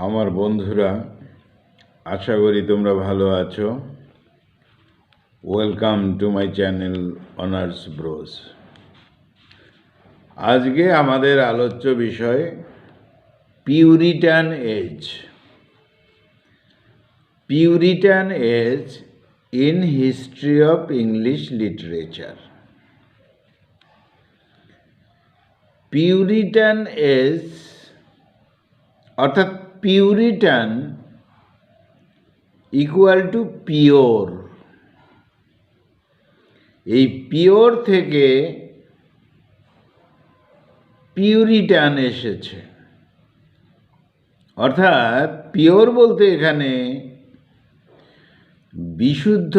আমার বন্ধুরা, আশা করি তোমরা ভালো আছো। Welcome to my channel honours bros. আজকে আমাদের আলোচ্য বিষয় Puritan age. Puritan age in history of English literature. Puritan age অর্থাৎ পিউরিটান ইকুয়াল টু পিওর। এই পিওর থেকে পিউরিটান এসেছে। অর্থাৎ পিওর বলতে এখানে বিশুদ্ধ,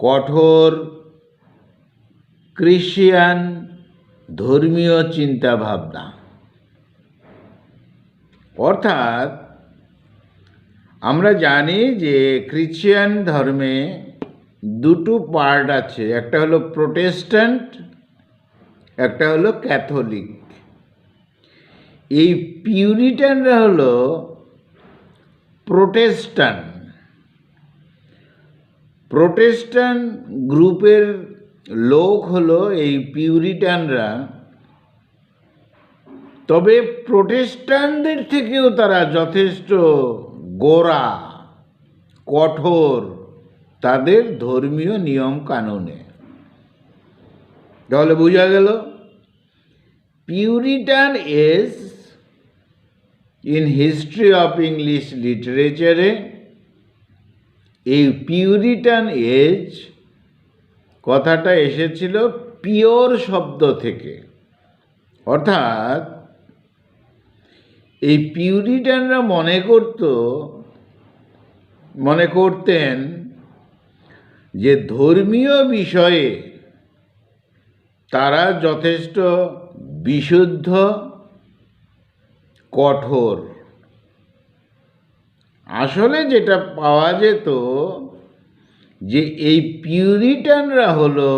কঠোর, ক্রিশ্চিয়ান ধর্মীয় চিন্তাভাবনা। অর্থাৎ আমরা জানি যে খ্রিশ্চান ধর্মে দুটো পার্ট আছে, একটা হলো প্রোটেস্ট্যান্ট, একটা হলো ক্যাথলিক। এই পিউরিটানরা হলো প্রোটেস্ট্যান্ট। প্রোটেস্ট্যান্ট গ্রুপের লোক হলো এই পিউরিটানরা। তবে প্রোটেস্ট্যান্টদের থেকেও তারা যথেষ্ট গোঁড়া, কঠোর তাদের ধর্মীয় নিয়ম কানুনে। তাহলে বোঝা গেল Puritan age in history of English লিটারেচারে এই পিউরিটান এজ কথাটা এসেছিল পিওর শব্দ থেকে। অর্থাৎ এই পিউরিটানরা মনে করতেন যে ধর্মীয় বিষয়ে তারা যথেষ্ট বিশুদ্ধ, কঠোর। আসলে যেটা পাওয়া যেত যে এই পিউরিটানরা হলো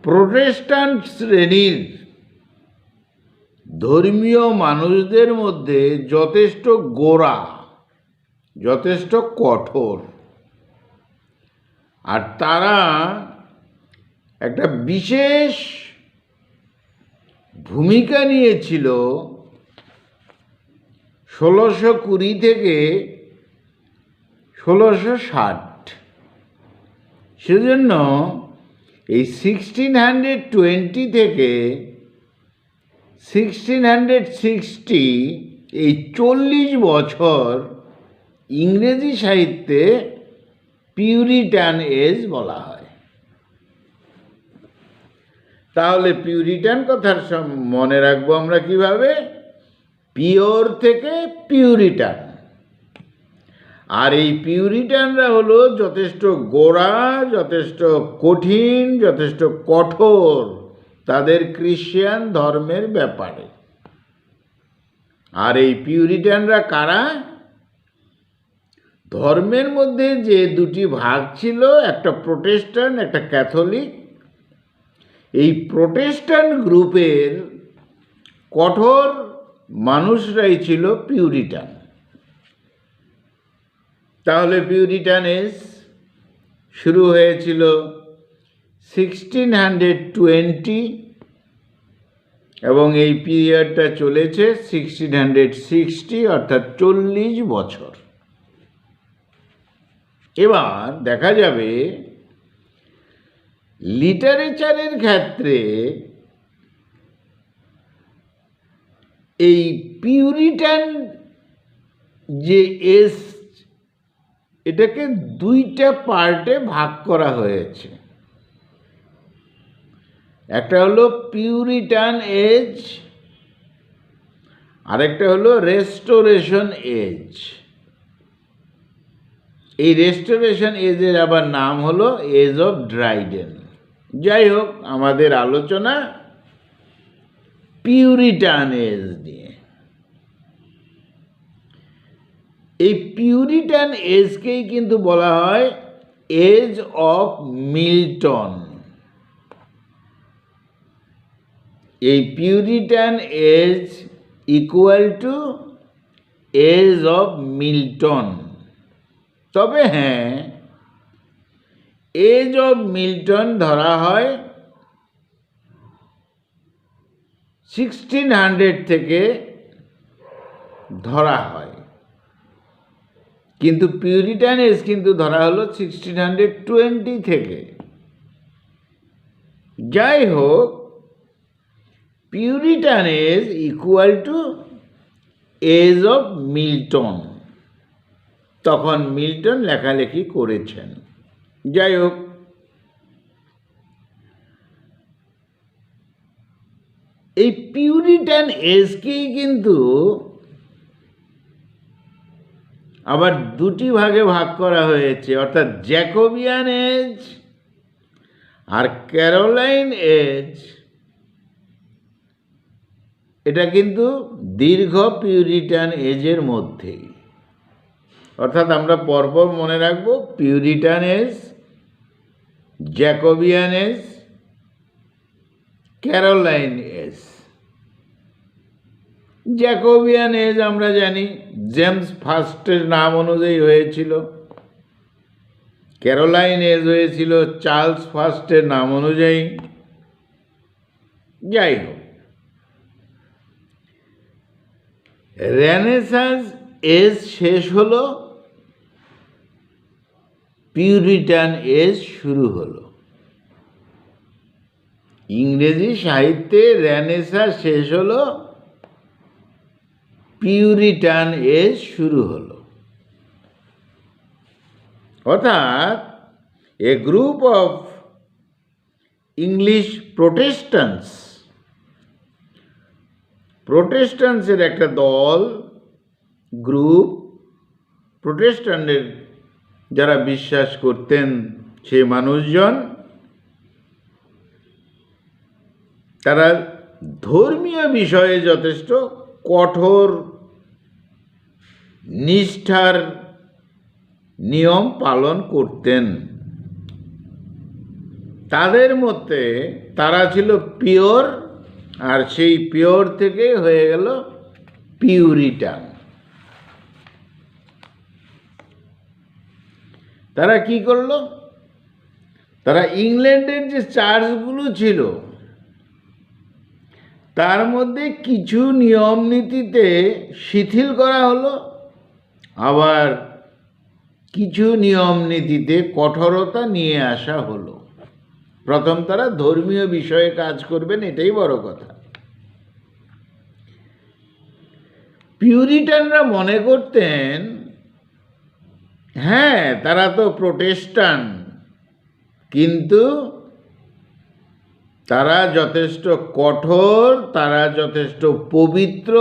প্রোটেস্ট্যান্ট শ্রেণীর ধর্মীয় মানুষদের মধ্যে যথেষ্ট গোঁড়া, যথেষ্ট কঠোর। আর তারা একটা বিশেষ ভূমিকা নিয়েছিল 1620 থেকে 1660। সেজন্য এই 1620 থেকে 1660 এই 40 বছর ইংরেজি সাহিত্যে পিউরিটান এজ বলা হয়। তাহলে পিউরিটান কথার মনে রাখবো আমরা কিভাবে? পিওর থেকে পিউরিটান। আর এই পিউরিটানরা হলো যথেষ্ট গোঁড়া, যথেষ্ট কঠিন, যথেষ্ট কঠোর তাদের খ্রিশ্চান ধর্মের ব্যাপারে। আর এই পিউরিটানরা কারা? ধর্মের মধ্যে যে দুটি ভাগ ছিল, একটা প্রোটেস্ট্যান্ট, একটা ক্যাথলিক। এই প্রোটেস্ট্যান্ট গ্রুপের কঠোর মানুষরাই ছিল পিউরিটান। তাহলে পিউরিটান এজ শুরু হয়েছিল 1620 এবং এই পিরিয়ডটা চলেছে 1660, অর্থাৎ 40 বছর। এবার দেখা যাবে লিটারেচারের ক্ষেত্রে এই পিউরিটান যে এজ, এটাকে দুইটা পার্টে ভাগ করা হয়েছে। একটা হলো পিউরিটান এজ, আরেকটা হলো রেস্টোরেশন এজ। এই রেস্টোরেশন এজের আবার নাম হলো এজ অফ ড্রাইডেন। যাই হোক, আমাদের আলোচনা পিউরিটান এজ নিয়ে। এই পিউরিটান এজকেই কিন্তু বলা হয় এজ অফ মিল্টন। এই Puritan age equal to age of Milton. তবে হ্যাঁ, এজ অফ মিল্টন ধরা হয় 1600 থেকে ধরা হয়, কিন্তু পিউরিটান এজ কিন্তু ধরা হলো 1620 থেকে। যাই হোক, Puritan age equal to age of Milton, তখন মিল্টন লেখালেখি করেছেন। যাই হোক, এই পিউরিটান এজকেই কিন্তু আবার দুটি ভাগে ভাগ করা হয়েছে, অর্থাৎ জ্যাকোবিয়ান এজ আর ক্যারোলাইন এজ। এটা কিন্তু দীর্ঘ পিউরিটান এজের মধ্যেই, অর্থাৎ আমরা পরপর মনে রাখব Puritan age, Jacobean age, Caroline age. Jacobean age আমরা জানি জেমস ফার্স্টের নাম অনুযায়ী হয়েছিল, ক্যারোলাইন এজ হয়েছিল চার্লস ফার্স্টের নাম অনুযায়ী। যাই হোক, রেনেসাঁস এজ শেষ হলো, পিউরিটান এজ শুরু হলো। ইংরেজি সাহিত্যে রেনেসাঁ শেষ হলো, পিউরিটান এজ শুরু হলো। অর্থাৎ এ গ্রুপ অফ ইংলিশ প্রোটেস্ট্যান্টসের একটা দল, গ্রুপ, প্রোটেস্ট্যান্টের যারা বিশ্বাস করতেন সে মানুষজন, তারা ধর্মীয় বিষয়ে যথেষ্ট কঠোর নিষ্ঠার নিয়ম পালন করতেন। তাদের মধ্যে তারা ছিল পিওর, আর সেই পিওর থেকে হয়ে গেল পিউরিটান। তারা কি করলো? তারা ইংল্যান্ডের যে চার্চগুলো ছিল তার মধ্যে কিছু নিয়ম নীতিতে শিথিল করা হলো, আবার কিছু নিয়ম নীতিতে কঠোরতা নিয়ে আসা হলো। প্রথম তারা ধর্মীয় বিষয়ে কাজ করবেন, এটাই বড় কথা। পিউরিটানরা মনে করতেন, হ্যাঁ তারা তো প্রোটেস্ট্যান্ট, কিন্তু তারা যথেষ্ট কঠোর, তারা যথেষ্ট পবিত্র,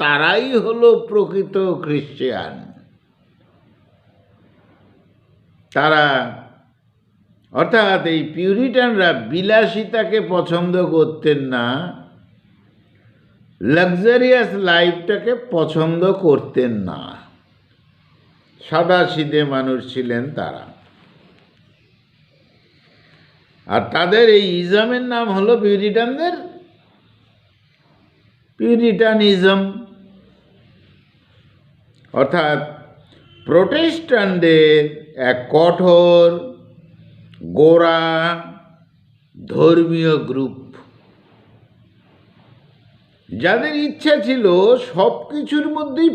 তারাই হলো প্রকৃত খ্রিস্টান। তারা অর্থাৎ এই পিউরিটানরা বিলাসিতাকে পছন্দ করতেন না, লাক্সারিয়াস লাইফটাকে পছন্দ করতেন না, সাদাসিধে মানুষ ছিলেন তারা। আর তাদের এই ইজমের নাম হলো পিউরিটানিজম। অর্থাৎ প্রোটেস্ট্যান্টদের এক কঠোর গোঁড়া ধর্মীয় গ্রুপ, যাদের ইচ্ছা ছিল সব কিছুর মধ্যেই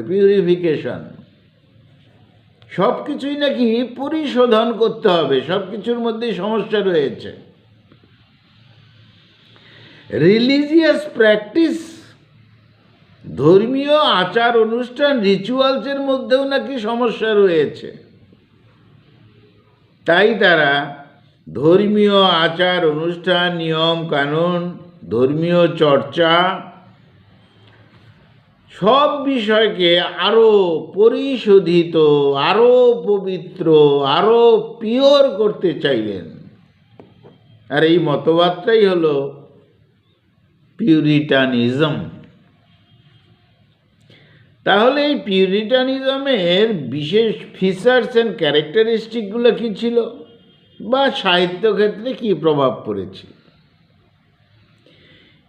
পিউরিফিকেশন, সব কিছুই নাকি পরিশোধন করতে হবে, সব কিছুর মধ্যেই সমস্যা রয়েছে। রিলিজিয়াস প্র্যাকটিস, ধর্মীয় আচার অনুষ্ঠান, রিচুয়ালসের মধ্যেও নাকি সমস্যা রয়েছে। তাই তারা ধর্মীয় আচার অনুষ্ঠান, নিয়ম কানুন, ধর্মীয় চর্চা, সব বিষয়কে আরও পরিশোধিত, আরও পবিত্র, আরও পিওর করতে চাইলেন। আর এই মতবাদটাই হলো পিউরিটানিজম। তাহলে এই পিউরিটানিজমের বিশেষ ফিচার্স অ্যান্ড ক্যারেক্টারিস্টিকগুলো কী ছিল, বা সাহিত্য ক্ষেত্রে কী প্রভাব পড়েছে?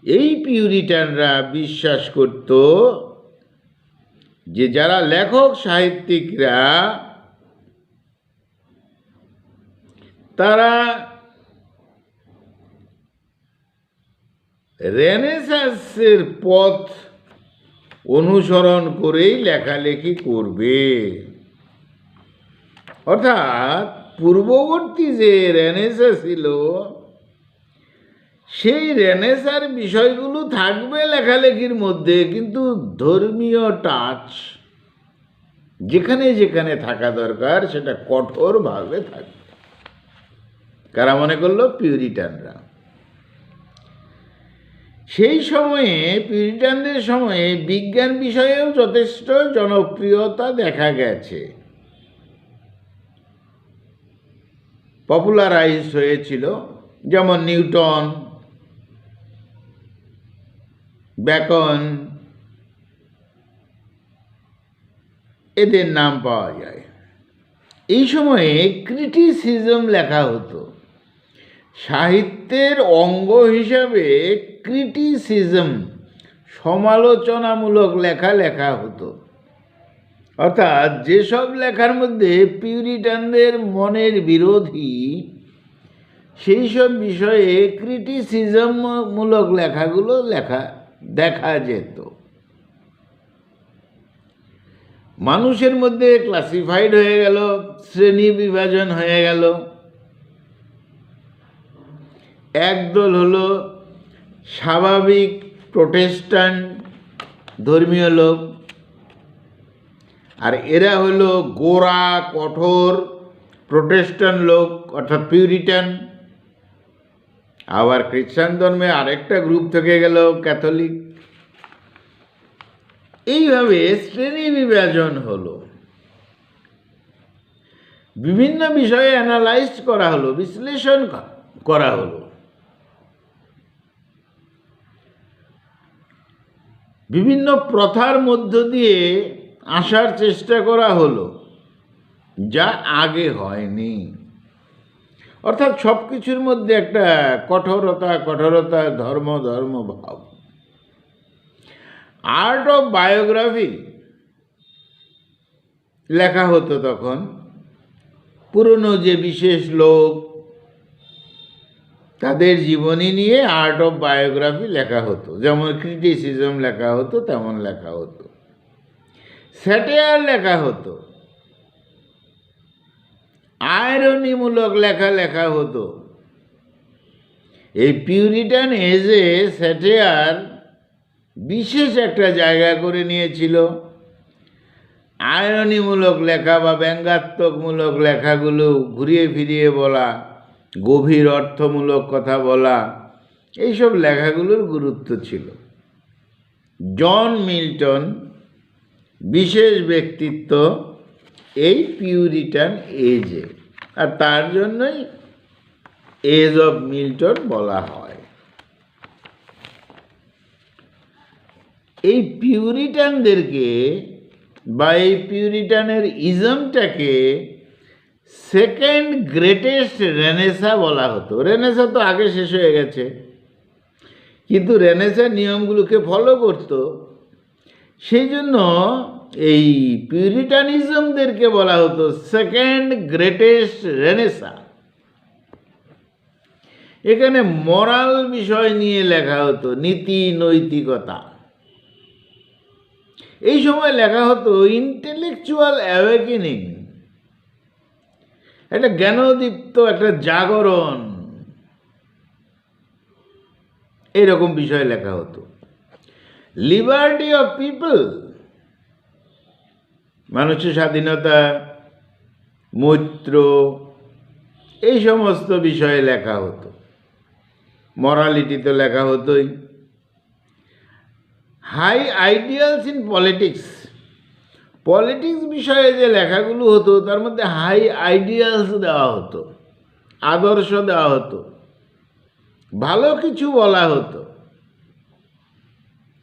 এই পিউরিটানরা বিশ্বাস করত যে যারা লেখক সাহিত্যিকরা তারা রেনেসাঁসের পথ অনুসরণ করেই লেখালেখি করবে, অর্থাৎ পূর্ববর্তী যে রেনেসাঁ ছিল সেই রেনেসাঁর বিষয়গুলো থাকবে লেখালেখির মধ্যে, কিন্তু ধর্মীয় টাচ যেখানে যেখানে থাকা দরকার সেটা কঠোরভাবে থাকবে। কারা মনে করলো? পিউরিটানরা। সেই সময়ে পিউরিটানদের সময়ে বিজ্ঞান বিষয়েও যথেষ্ট জনপ্রিয়তা দেখা গেছে, পপুলারাইজ হয়েছিল। যেমন নিউটন, বেকন, এদের নাম পাওয়া যায়। এই সময়ে ক্রিটিসিজম লেখা হতো। সাহিত্যের অঙ্গ হিসাবে ক্রিটিসিজম, সমালোচনামূলক লেখা লেখা হতো। অর্থাৎ যেসব লেখার মধ্যে পিউরিটানদের মনের বিরোধী সেই সব বিষয়ে ক্রিটিসিজমমূলক লেখাগুলো দেখা যেত। মানুষের মধ্যে ক্লাসিফাইড হয়ে গেল, শ্রেণী বিভাজন হয়ে গেল। একদল হলো স্বাভাবিক প্রোটেস্ট্যান্ট ধর্মীয় লোক, আর এরা হলো গোঁড়া কঠোর প্রোটেস্ট্যান্ট লোক অর্থাৎ পিউরিটান। আবার খ্রিস্টান ধর্মে আরেকটা গ্রুপ থেকে গেল ক্যাথলিক। এইভাবে শ্রেণী বিভাজন হলো, বিভিন্ন বিষয়ে অ্যানালাইজ করা হলো, বিশ্লেষণ করা হলো, বিভিন্ন প্রথার মধ্য দিয়ে আসার চেষ্টা করা হলো যা আগে হয়নি। অর্থাৎ সব কিছুর মধ্যে একটা কঠোরতা, ধর্ম ভাব। আর্ট অফ বায়োগ্রাফি লেখা হতো তখন। পুরনো যে বিশেষ লোক তাদের জীবনী নিয়ে আর্ট অফ বায়োগ্রাফি লেখা হতো। যেমন ক্রিটিসিজম লেখা হতো, তেমন লেখা হতো। স্যাটায়ার লেখা হতো, আয়রনিমূলক লেখা হতো। এই পিউরিটান এজে স্যাটায়ার বিশেষ একটা জায়গা করে নিয়েছিল। আয়রনিমূলক লেখা বা ব্যঙ্গাত্মকমূলক লেখাগুলো ঘুরিয়ে ফিরিয়ে বলা, গভীর অর্থমূলক কথা বলা, এইসব লেখাগুলোর গুরুত্ব ছিল। জন মিল্টন বিশেষ ব্যক্তিত্ব এই পিউরিটান এজে, আর তার জন্যই এজ অফ মিল্টন বলা হয়। এই পিউরিটানদেরকে বা এই পিউরিটানের ইজমটাকে সেকেন্ড গ্রেটেস্ট রেনেসাঁ বলা হতো। রেনেসাঁ তো আগে শেষ হয়ে গেছে, কিন্তু রেনেসাঁ নিয়মগুলোকে ফলো করত। সেই জন্য এই পিউরিটানিজমদেরকে বলা হতো সেকেন্ড গ্রেটেস্ট রেনেসাঁ। এখানে মোরাল বিষয় নিয়ে লেখা হতো, নীতি নৈতিকতা। এই সময় লেখা হতো ইন্টেলেকচুয়াল অ্যাওয়েকেনিং, একটা জ্ঞানোদীপ্ত একটা জাগরণ, এইরকম বিষয় লেখা হতো। লিবার্টি অফ পিপল, মানুষের স্বাধীনতা, মৈত্র, এই সমস্ত বিষয়ে লেখা হতো। মরালিটি তো লেখা হতোই। High ideals in politics, politics বিষয়ে যে লেখাগুলো হতো তার মধ্যে হাই আইডিয়ালস দেওয়া হতো, আদর্শ দেওয়া হতো, ভালো কিছু বলা হতো।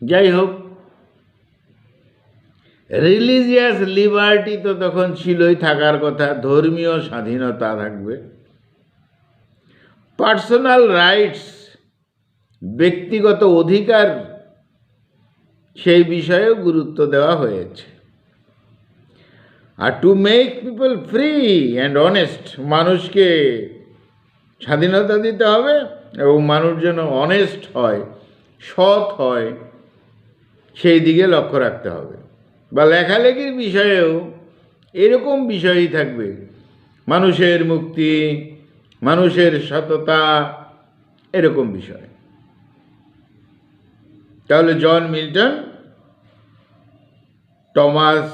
যাই হোক, রিলিজিয়াস লিবার্টি তো তখন ছিলই, থাকার কথা, ধর্মীয় স্বাধীনতা থাকবে। পার্সোনাল রাইটস, ব্যক্তিগত অধিকার সেই বিষয়েও গুরুত্ব দেওয়া হয়েছে। আর to make people free and honest, মানুষকে স্বাধীনতা দিতে হবে এবং মানুষ যেন অনেস্ট হয়, সৎ হয়, সেই দিকে লক্ষ্য রাখতে হবে। বা লেখালেখির বিষয়েও এরকম বিষয়ই থাকবে, মানুষের মুক্তি, মানুষের সততা, এরকম বিষয়। তাহলে জন মিল্টন, টমাস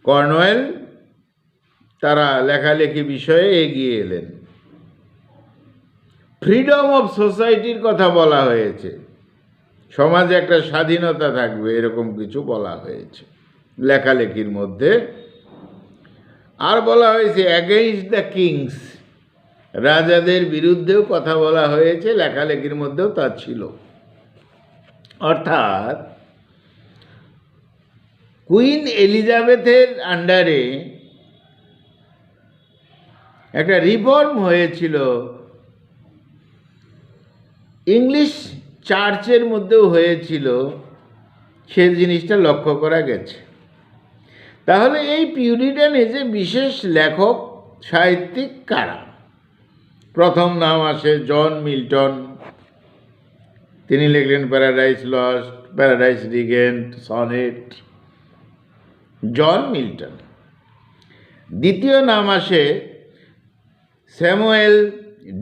কর্নওয়েল তারা লেখালেখি বিষয়ে এগিয়ে এলেন। ফ্রিডম অফ সোসাইটির কথা বলা হয়েছে, সমাজে একটা স্বাধীনতা থাকবে, এরকম কিছু বলা হয়েছে লেখালেখির মধ্যে। আর বলা হয়েছে অ্যাগেইনস্ট দ্য কিংস, রাজাদের বিরুদ্ধেও কথা বলা হয়েছে, লেখালেখির মধ্যেও তা ছিল। অর্থাৎ কুইন এলিজাবেথের আন্ডারে একটা রিফর্ম হয়েছিল, ইংলিশ চার্চের মধ্যেও হয়েছিল, সে জিনিসটা লক্ষ্য করা গেছে। তাহলে এই পিউরিটান এজে বিশেষ লেখক সাহিত্যিক কারা? প্রথম নাম আসে জন মিল্টন, তিনি লিখলেন Paradise Lost, Paradise Regained, sonnet, John Milton. দ্বিতীয় নাম আসে স্যামুয়েল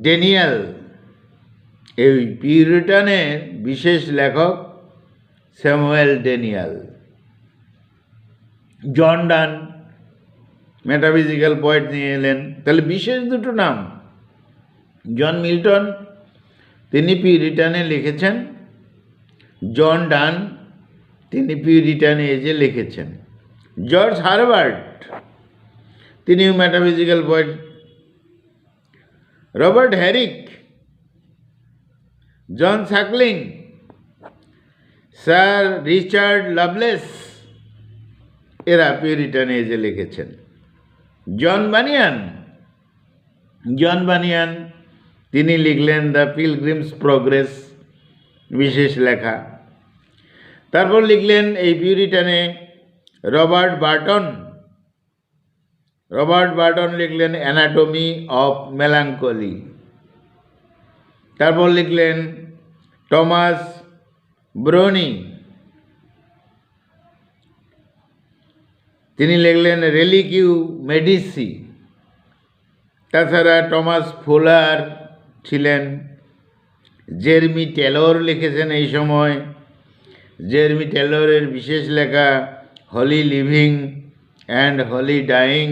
ড্যানিয়েল, এই পিউরিটানের বিশেষ লেখক Samuel Daniel. John Donne metaphysical point নিয়ে এলেন। তাহলে বিশেষ দুটো নাম, জন মিল্টন তিনি পিউরিটানে লিখেছেন, জন ডান তিনি পিউরিটানে এজে লিখেছেন। জর্জ হারবার্ট তিনিও মেটাফিজিক্যাল পয়েন্ট। রবার্ট হ্যারিক, জন সাকলিং, স্যার রিচার্ড লাভলেস, এরা পিউরিটান এজে লিখেছেন। জন বানিয়ান তিনি লিখলেন দ্য পিলগ্রিমস প্রোগ্রেস, বিশেষ লেখা। তারপর লিখলেন এই পিউরিটানে রবার্ট বার্টন লিখলেন অ্যানাটমি অফ মেলাঙ্কলি। তারপর লিখলেন টমাস ব্রোনি, তিনি লিখলেন রেলিকিউ মেডিসি। তাছাড়া টমাস ফুলার ছিলেন, জেরমি টেলর লিখেছেন এই সময়, জেরমি টেলরের বিশেষ লেখা holy living and holy dying.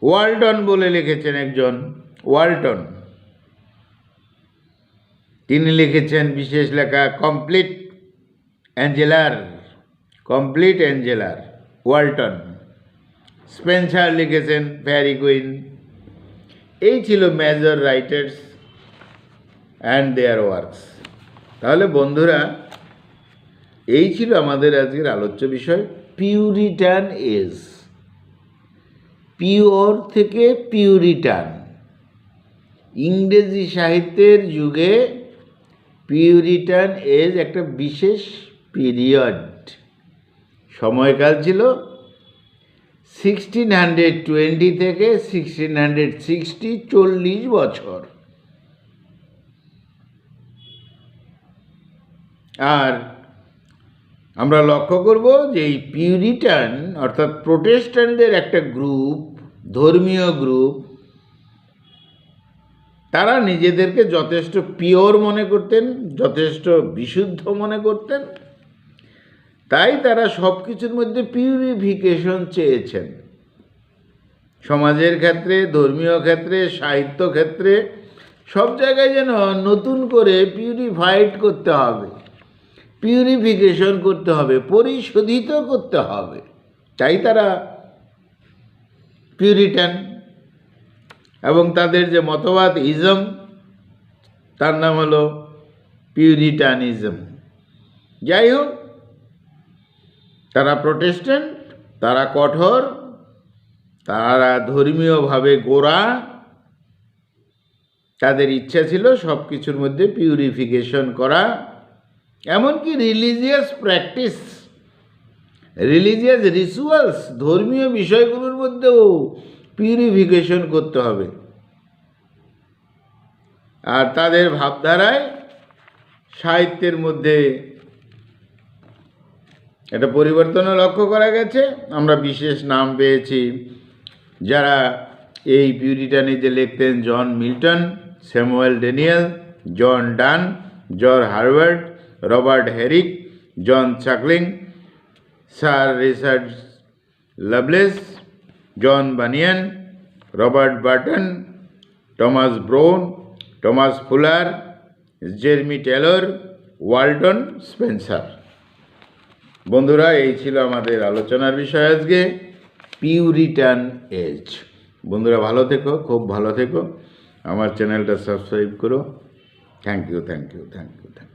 Walton বলে লিখেছেন একজন, ওয়ালটন, তিনি লিখেছেন বিশেষ লেখা কমপ্লিট অ্যাঞ্জেলার, ওয়ালটন। স্পেন্সার লিখেছেন ফেয়ারি কুইন। এই ছিল major writers and their works. তাহলে বন্ধুরা, এই ছিল আমাদের আজকের আলোচ্য বিষয়, পিউরিটান এজ। পিওর থেকে পিউরিটান, ইংরেজি সাহিত্যের যুগে পিউরিটান এজ একটা বিশেষ পিরিয়ড, সময়কাল ছিল 1620 থেকে 1660, 40 বছর। আর আমরা লক্ষ্য করব যে এই পিউরিটান অর্থাৎ প্রোটেস্ট্যান্টদের একটা গ্রুপ, ধর্মীয় গ্রুপ, তারা নিজেদেরকে যথেষ্ট পিওর মনে করতেন, যথেষ্ট বিশুদ্ধ মনে করতেন, তাই তারা সব কিছুর মধ্যে পিউরিফিকেশন চেয়েছেন। সমাজের ক্ষেত্রে, ধর্মীয় ক্ষেত্রে, সাহিত্য ক্ষেত্রে, সব জায়গায় যেন নতুন করে পিউরিফাইড করতে হবে, পিউরিফিকেশন করতে হবে, পরিশোধিত করতে হবে, তাই তারা পিউরিটান। এবং তাদের যে মতবাদ ইজম, তার নাম হলো পিউরিটানিজম। যাই হোক, তারা প্রোটেস্ট্যান্ট, তারা কঠোর, তারা ধর্মীয়ভাবে গোঁড়া, তাদের ইচ্ছা ছিল সব কিছুর মধ্যে পিউরিফিকেশন করা, এমনকি রিলিজিয়াস প্র্যাকটিস, রিলিজিয়াস রিচুয়ালস, ধর্মীয় বিষয়গুলোর মধ্যেও পিউরিফিকেশন করতে হবে। আর তাদের ভাবধারায় সাহিত্যের মধ্যে এটা পরিবর্তনও লক্ষ্য করা গেছে। আমরা বিশেষ নাম পেয়েছি যারা এই পিউরিটানিতে লিখতেন: John Milton, Samuel Daniel, John Donne, George Herbert, Robert Herrick, John Suckling, sir Richard Lovelace, John Bunyan, Robert Burton, Thomas Browne, Thomas Fuller, Jeremy Taylor, Walton Spenser. বন্ধুরা, এই ছিল আমাদের আলোচনার বিষয় আজকে, পিউরিটান এজ। বন্ধুরা ভালো থেকো, খুব ভালো থেকো, আমার চ্যানেলটা সাবস্ক্রাইব করো। Thank you, thank you, thank you, thank you.